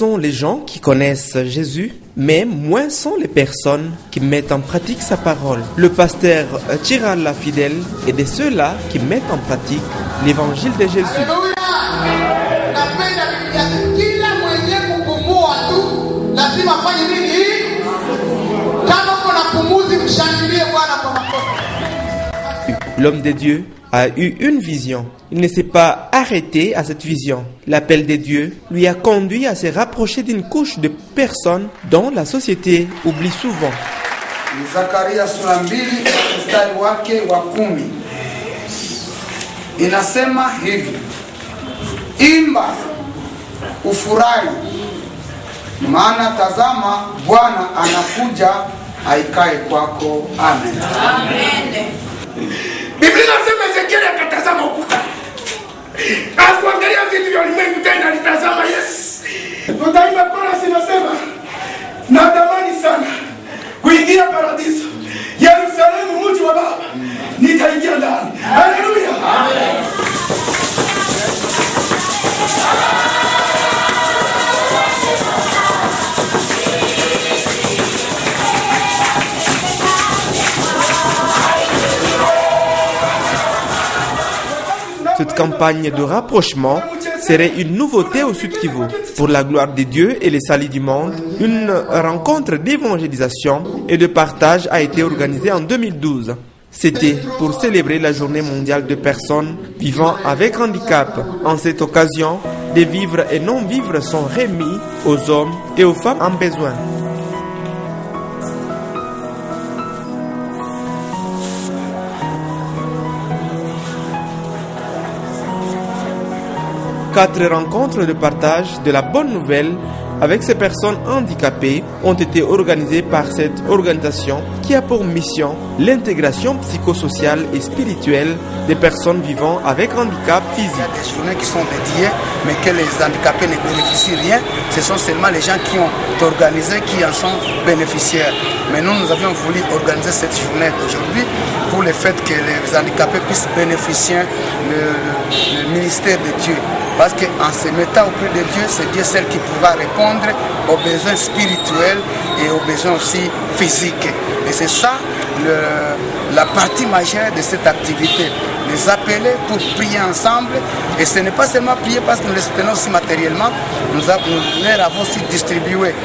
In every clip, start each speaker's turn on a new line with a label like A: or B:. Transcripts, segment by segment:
A: sont les gens qui connaissent Jésus, mais moins sont les personnes qui mettent en pratique sa parole. Le pasteur Chirala Fidèle est de ceux-là qui mettent en pratique l'évangile de Jésus. L'homme de Dieu a eu une vision. Il ne s'est pas arrêté à cette vision. L'appel de Dieu lui a conduit à se rapprocher d'une couche de personnes dont la société oublie souvent.
B: Zakaria sura 2 mstari wake wa 10 inasema hivi: imba ufurahi, maana tazama Bwana anakuja aikae kwako. Amen.
C: Amen. Biblia inasema Ezekiel akatazama ukuta, akuangalia vitu vya ulimwengu, tena alitazama Yesu. Tutaimba chorus inasema, natamani sana kuingia paradiso, Yerusalemu mji wa Baba, nitaingia ndani. Haleluya. Amen.
A: Cette campagne de rapprochement serait une nouveauté au Sud Kivu. Pour la gloire de Dieu et le salut du monde, une rencontre d'évangélisation et de partage a été organisée en 2012. C'était pour célébrer la journée mondiale de personnes vivant avec handicap. En cette occasion, des vivres et non-vivres sont remis aux hommes et aux femmes en besoin. Quatre rencontres de partage de la bonne nouvelle avec ces personnes handicapées ont été organisées par cette organisation qui a pour mission l'intégration psychosociale et spirituelle des personnes vivant avec handicap physique.
B: Il y a des journées qui sont dédiées, mais que les handicapés ne bénéficient rien. Ce sont seulement les gens qui ont organisé qui en sont bénéficiaires. Mais nous avions voulu organiser cette journée d'aujourd'hui pour le fait que les handicapés puissent bénéficier le ministère de Dieu. Parce qu'en se mettant auprès de Dieu, c'est Dieu seul qui pourra répondre aux besoins spirituels et aux besoins aussi physiques. Et c'est ça la partie majeure de cette activité. Les appeler pour prier ensemble. Et ce n'est pas seulement prier parce que nous les soutenons aussi matériellement. Nous leur avons aussi distribué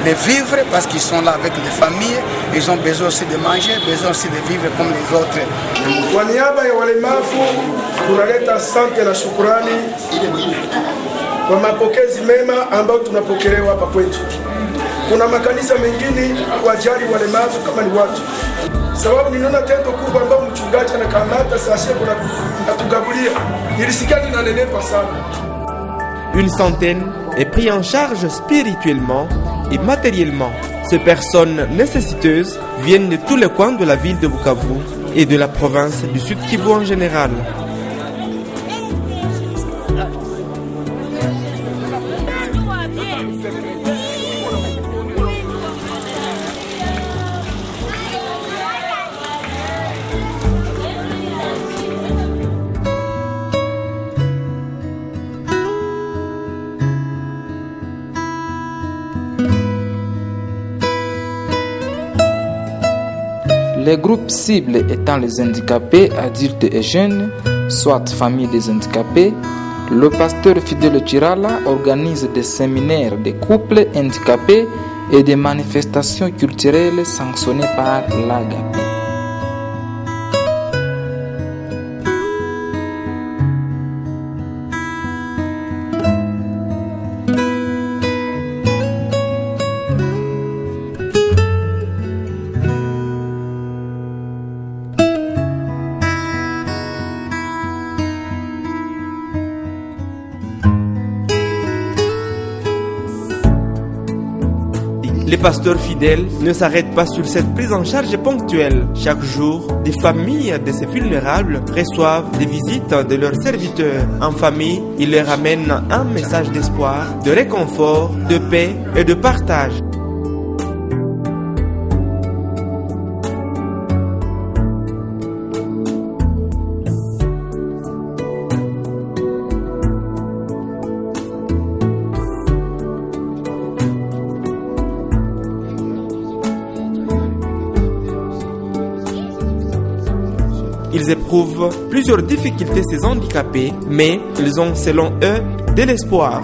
B: les vivres parce qu'ils sont là avec les familles. Ils ont besoin aussi de manger, besoin aussi de vivre comme les autres.
D: Kwa niaba ya walemavu tunaleta asante na shukrani kwa mapokezi mema ambayo tunapokelewa hapa kwetu. Kuna makanisa mengine wajali walemavu kama ni watu. Sababu ninaona tendo kubwa ambao mchungaji anakamata sasa kuna atugabulia. Nilisikia ninanenepa sana.
A: Une centaine est prise en charge spirituellement et matériellement. Ces personnes nécessiteuses viennent de tous les coins de la ville de Bukavu et de la province du Sud Kivu en général.
E: Les groupes cibles étant les handicapés, adultes et jeunes, soit familles des handicapés, le pasteur Fidèle Chirala organise des séminaires de couples handicapés et des manifestations culturelles sanctionnées par l'AGAPE.
A: Les pasteurs fidèles ne s'arrêtent pas sur cette prise en charge ponctuelle. Chaque jour, des familles de ces vulnérables reçoivent des visites de leurs serviteurs. En famille, ils leur amènent un message d'espoir, de réconfort, de paix et de partage. Ils éprouvent plusieurs difficultés, ces handicapés, mais ils ont, selon eux, de l'espoir.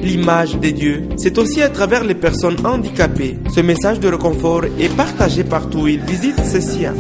A: L'image de Dieu, c'est aussi à travers les personnes handicapées. Ce message de réconfort est partagé partout où il visite ses siens.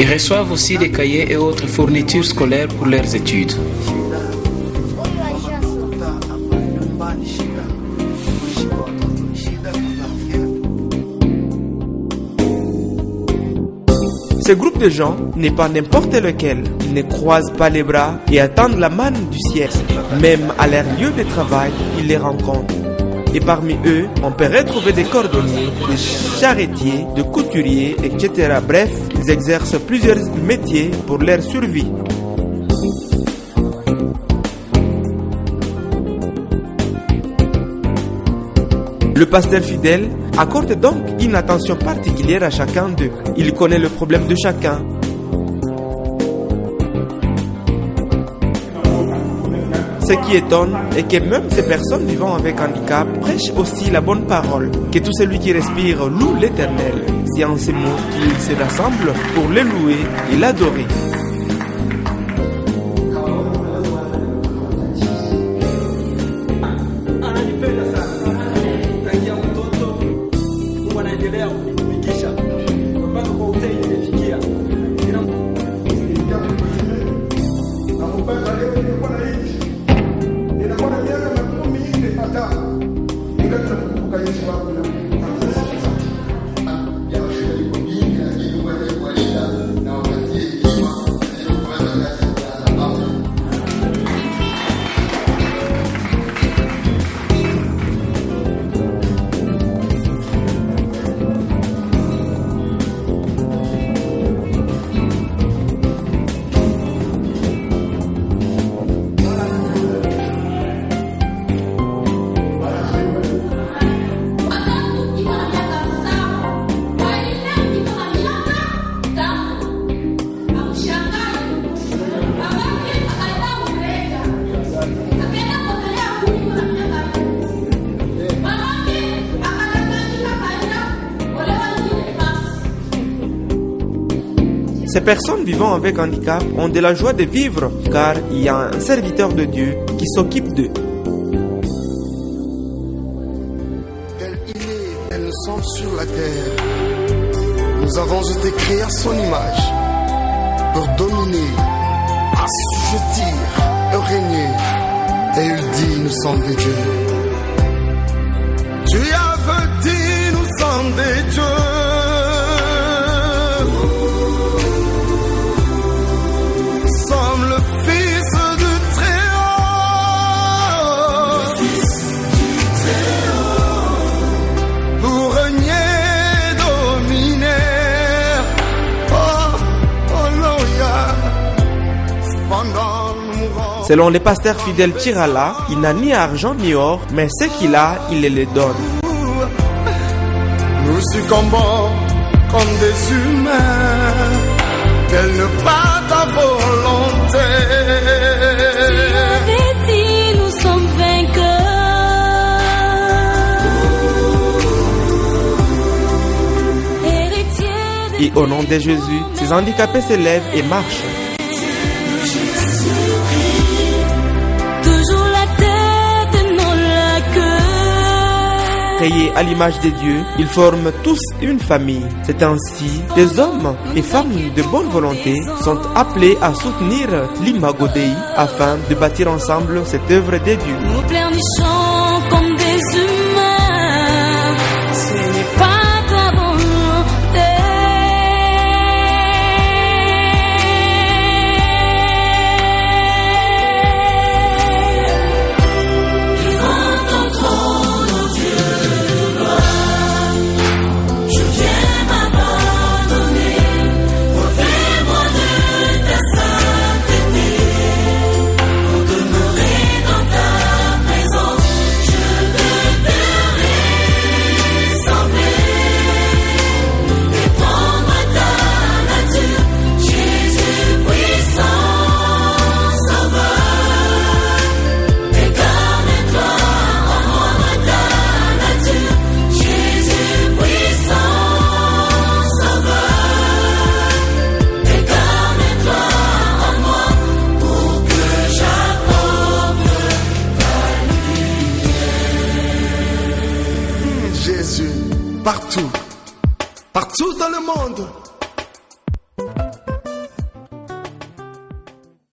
F: Ils reçoivent aussi des cahiers et autres fournitures scolaires pour leurs études.
A: Ce groupe de gens n'est pas n'importe lequel. Ils ne croisent pas les bras et attendent la manne du ciel. Même à leur lieu de travail, ils les rencontrent. Et parmi eux, on peut retrouver des cordonniers, des charretiers, des couturiers, etc. Bref, ils exercent plusieurs métiers pour leur survie. Le pasteur fidèle accorde donc une attention particulière à chacun d'eux. Il connaît le problème de chacun. Ce qui étonne est que même ces personnes vivant avec handicap prêchent aussi la bonne parole. Que tout celui qui respire loue l'Éternel. C'est en ces mots qu'ils se rassemblent pour le louer et l'adorer. Ces personnes vivant avec handicap ont de la joie de vivre car il y a un serviteur de Dieu qui s'occupe d'eux.
G: Tel il est, elles nous sommes sur la terre. Nous avons été créés à son image pour dominer, assujettir et régner. Et il dit, nous sommes des dieux. Tu avais dit, nous sommes des dieux. Nous sommes le Fils du Très-Haut. Pour régner, dominer.
A: Selon le pasteur fidèle Chirala, il n'a ni argent ni or, mais ce qu'il a, il le donne.
G: Nous succombons comme des humains, telle n'est pas ta volonté.
H: Tu avais dit, nous sommes vainqueurs.
A: Et au nom de Jésus, ces handicapés se lèvent et marchent. Créés à l'image de Dieu, ils forment tous une famille. C'est ainsi, des hommes et femmes de bonne volonté sont appelés à soutenir l'imago Dei afin de bâtir ensemble cette œuvre de Dieu.
H: Nous pleurnichons comme des humains, ce n'est pas ta volonté. Devant ton trône, oh Dieu de gloire, je viens m'abandonner. Revêt-moi de ta sainteté, pour demeurer dans ta présence. Je veux te ressembler et prendre ta nature. Jésus puissant, sauveur, incarne-toi en moi ta nature. Jésus puissant, sauveur, incarne-toi en moi pour que j'apporte
G: Jésus, partout, partout dans le monde.